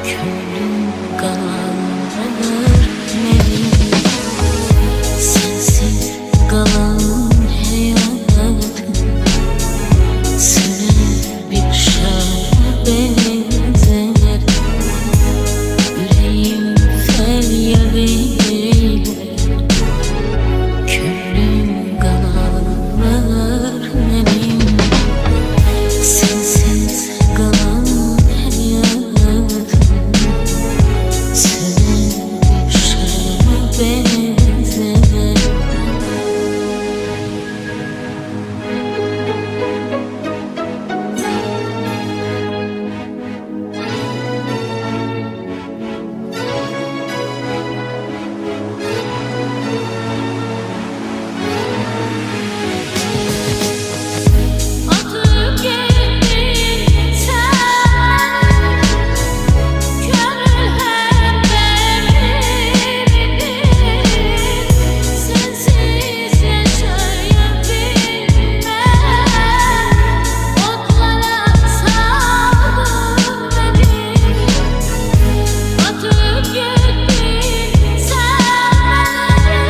Könlüm kalanlar benim, sensiz kalan hayatım. Seni bir şarap benzer, yüreğim feryat eder. Könlüm kalanlar benim, sensiz kalan hayatım. Seni bir şarap benzer. Atıp gittin sen, gönül hem benimdi. Sensiz yaşayabilmem, otlara saldım beni. Atıp gittin sen,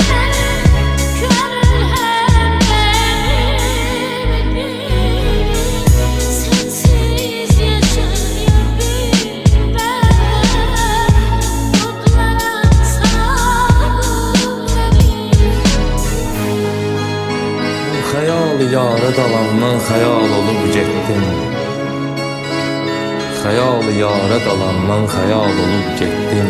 gönül hem benimdi. Sensiz yaşayabilmem, otlara saldım beni. Xəyal yarə dalandan xəyal olub getdim. Xəyal yarə dalandan xəyal olub getdim.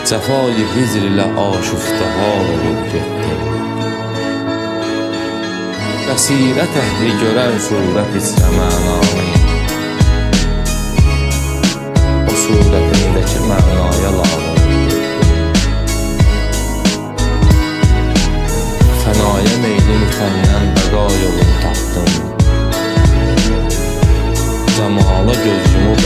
Cəfayı hicr ilə aşufta hal olub getdim. Bəsirət əhli görən surət içrə mənanı, o surətindəki mənaya lal olub fənaya meylim fəndən bəqa yolunu tapdım. Cəmala göz yumub